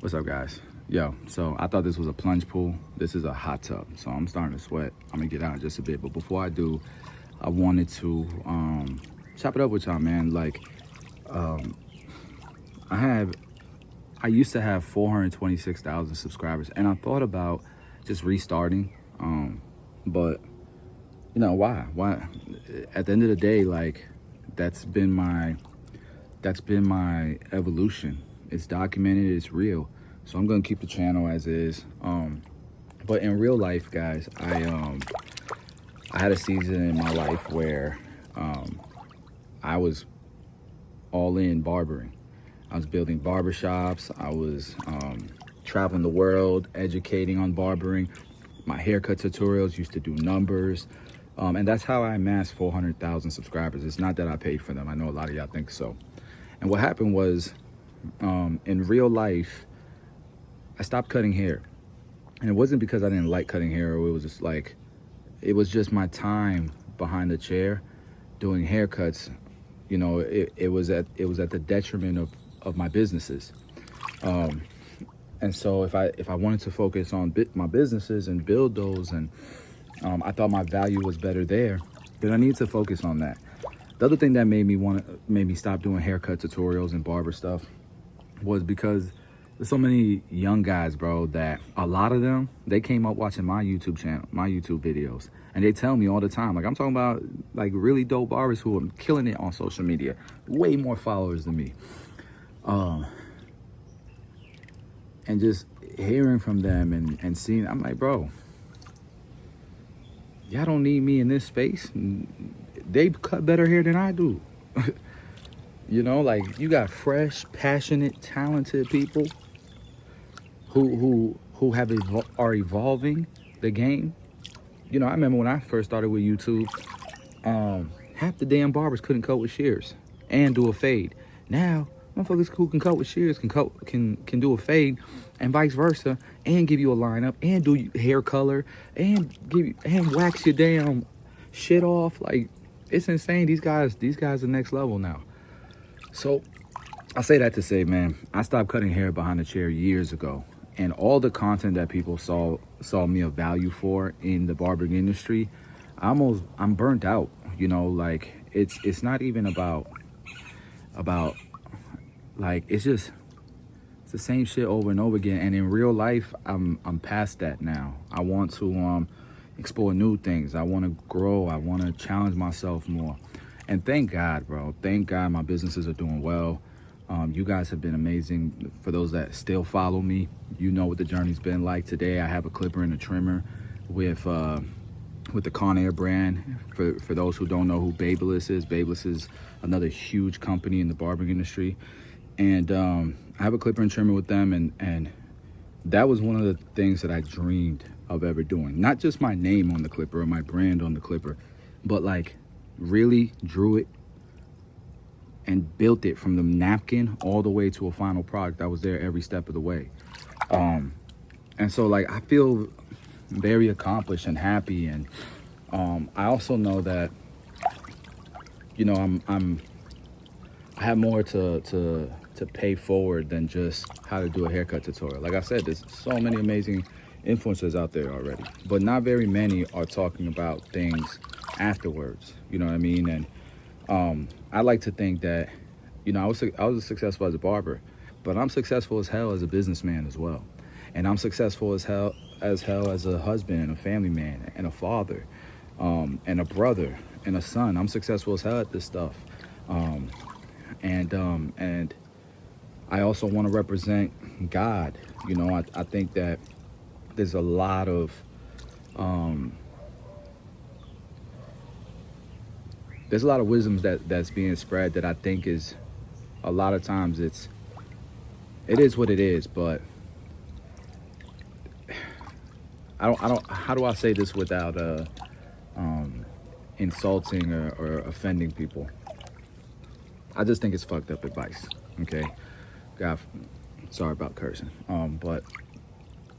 What's up, guys? Yo, so I thought this was a plunge pool. This is a hot tub, so I'm starting to sweat. I'm gonna get out in just a bit, but before I do, I wanted to chop it up with y'all, man. Like, I used to have 426,000 subscribers, and I thought about just restarting, but you know why? Why? At the end of the day, like, that's been my evolution. It's documented, it's real. So I'm gonna keep the channel as is. But in real life, guys, I had a season in my life where I was all in barbering. I was building barbershops. I was traveling the world, educating on barbering. My haircut tutorials used to do numbers. And that's how I amassed 400,000 subscribers. It's not that I paid for them. I know a lot of y'all think so. And what happened was, in real life, I stopped cutting hair. And it wasn't because I didn't like cutting hair, or it was just like, it was just my time behind the chair doing haircuts. You know, it was at the detriment of my businesses. And so if I wanted to focus on my businesses and build those, and I thought my value was better there, then I need to focus on that. The other thing that made me stop doing haircut tutorials and barber stuff was because there's so many young guys, bro, that a lot of them, they came up watching my YouTube channel, my YouTube videos, and they tell me all the time, like, I'm talking about like really dope barbers who are killing it on social media, way more followers than me. And just hearing from them and seeing, I'm like, bro, y'all don't need me in this space. They cut better hair than I do. You know, like, you got fresh, passionate, talented people who are evolving the game. You know, I remember when I first started with YouTube, half the damn barbers couldn't cut with shears and do a fade. Now, motherfuckers who can cut with shears can do a fade, and vice versa, and give you a lineup, and do hair color, and wax your damn shit off. Like, it's insane. These guys are next level now. So I say that to say, man, I stopped cutting hair behind the chair years ago, and all the content that people saw me of value for in the barbering industry, I'm burnt out. You know, like, it's not even about like, it's the same shit over and over again. And in real life, I'm past that now. I want to explore new things. I want to grow. I want to challenge myself more. And thank God, bro. Thank God my businesses are doing well. You guys have been amazing. For those that still follow me, you know what the journey's been like. Today I have a clipper and a trimmer with the Conair brand. For those who don't know who Babyliss is another huge company in the barbering industry. And I have a clipper and trimmer with them, and that was one of the things that I dreamed of ever doing. Not just my name on the clipper or my brand on the clipper, but like really drew it and built it from the napkin all the way to a final product that was there every step of the way. And so, like, I feel very accomplished and happy. And I also know that, you know, I have more to pay forward than just how to do a haircut tutorial. Like I said, there's so many amazing influencers out there already, but not very many are talking about things afterwards. You know what I mean? And I like to think that, you know, I was successful as a barber, but I'm successful as hell as a businessman as well. And I'm successful as hell as a husband and a family man and a father, and a brother and a son. I'm successful as hell at this stuff. And I also want to represent God. You know, I think that there's a lot of wisdoms that's being spread that I think is, a lot of times it is what it is. But I don't how do I say this without insulting or offending people? I just think it's fucked up advice. Okay, God, sorry about cursing. But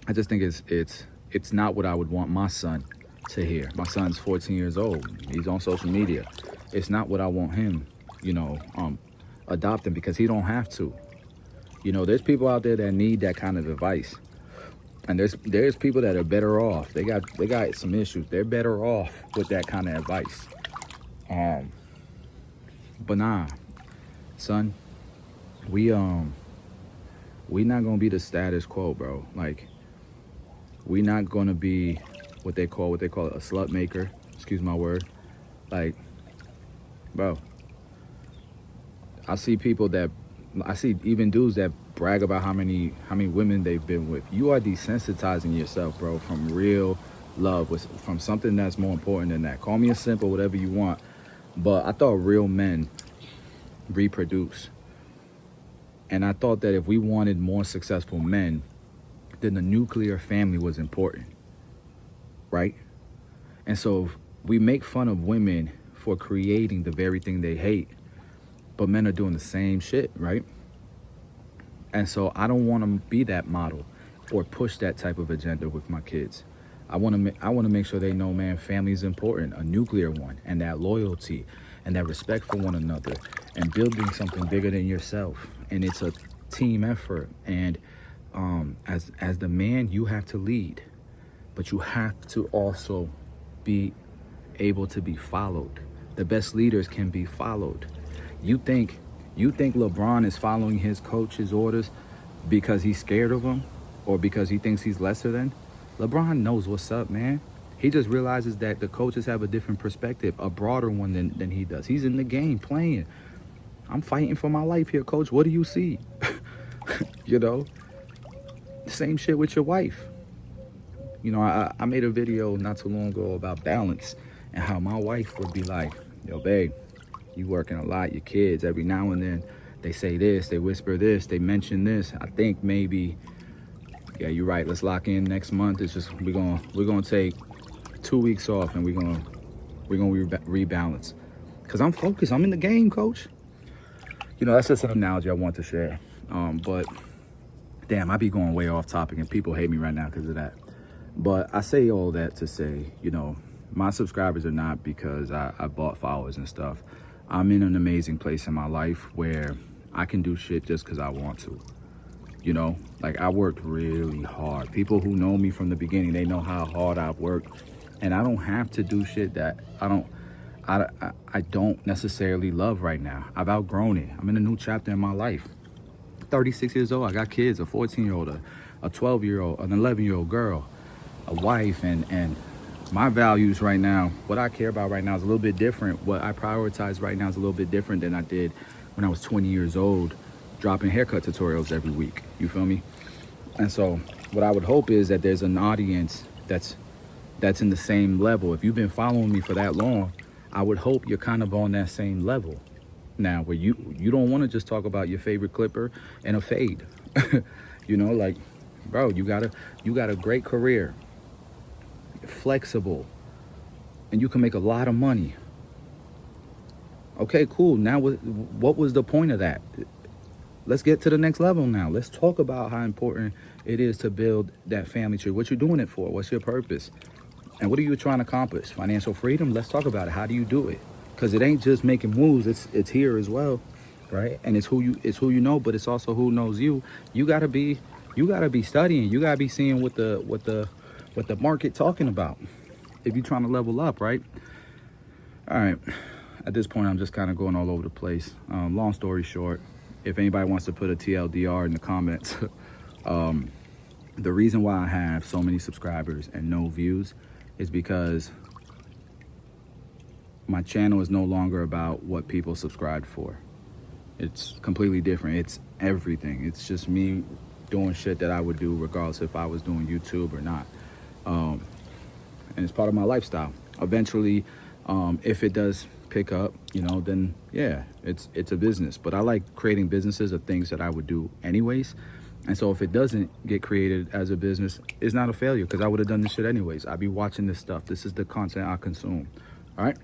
I just think it's not what I would want my son to hear. My son's 14 years old. He's on social media. It's not what I want him, you know, adopting, because he don't have to. You know, there's people out there that need that kind of advice. And there's people that are better off. They got some issues. They're better off with that kind of advice. But nah, son, we not gonna be the status quo, bro. Like, we not gonna be what they call a slut maker. Excuse my word. Like, bro, I see even dudes that brag about how many women they've been with. You are desensitizing yourself, bro, from real love, from something that's more important than that. Call me a simp or whatever you want, but I thought real men reproduce. And I thought that if we wanted more successful men, then the nuclear family was important, right? And so we make fun of women for creating the very thing they hate, but men are doing the same shit, right? And so I don't want to be that model or push that type of agenda with my kids. I want to make sure they know, man, family is important, a nuclear one, and that loyalty and that respect for one another and building something bigger than yourself. And it's a team effort. And as the man, you have to lead, but you have to also be able to be followed. The best leaders can be followed. You think LeBron is following his coach's orders because he's scared of him or because he thinks he's lesser than? LeBron knows what's up, man. He just realizes that the coaches have a different perspective, a broader one than he does. He's in the game playing. I'm fighting for my life here, coach. What do you see? You know? Same shit with your wife. You know, I made a video not too long ago about balance and how my wife would be like, yo, babe, you working a lot, your kids, every now and then they say this, they whisper this, they mention this. I think maybe, yeah, you're right. Let's lock in next month. It's just we're gonna take 2 weeks off and we're gonna rebalance. Cause I'm focused. I'm in the game, coach. You know, that's just an analogy I want to share. But damn, I be going way off topic and people hate me right now because of that. But I say all that to say, you know, my subscribers are not because I bought followers and stuff. I'm in an amazing place in my life where I can do shit just because I want to. You know, like I worked really hard. People who know me from the beginning, they know how hard I've worked. And I don't have to do shit that I don't necessarily love right now. I've outgrown it. I'm in a new chapter in my life. 36 years old, I got kids, a 14-year-old, a 12-year-old, an 11-year-old girl, a wife, and my values right now, what I care about right now is a little bit different. What I prioritize right now is a little bit different than I did when I was 20 years old, dropping haircut tutorials every week. You feel me? And so what I would hope is that there's an audience that's in the same level. If you've been following me for that long, I would hope you're kind of on that same level. Now, where you don't want to just talk about your favorite clipper and a fade. You know, like, bro, you got a great career, flexible, and you can make a lot of money. Okay, cool. Now, what was the point of that? Let's get to the next level now. Let's talk about how important it is to build that family tree. What you're doing it for? What's your purpose? And what are you trying to accomplish? Financial freedom? Let's talk about it. How do you do it? Because it ain't just making moves. It's here as well, right? And it's who you know, but it's also who knows you. You gotta be studying. You gotta be seeing what the market talking about if you're trying to level up, right? All right. At this point, I'm just kind of going all over the place. Long story short, if anybody wants to put a TLDR in the comments, the reason why I have so many subscribers and no views is because my channel is no longer about what people subscribe for. It's completely different. It's everything. It's just me doing shit that I would do regardless if I was doing YouTube or not. And it's part of my lifestyle. Eventually, if it does pick up, you know, then yeah, it's a business. But I like creating businesses of things that I would do anyways. And so if it doesn't get created as a business, it's not a failure because I would have done this shit anyways. I'd be watching this stuff. This is the content I consume. All right.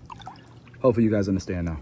Hopefully you guys understand now.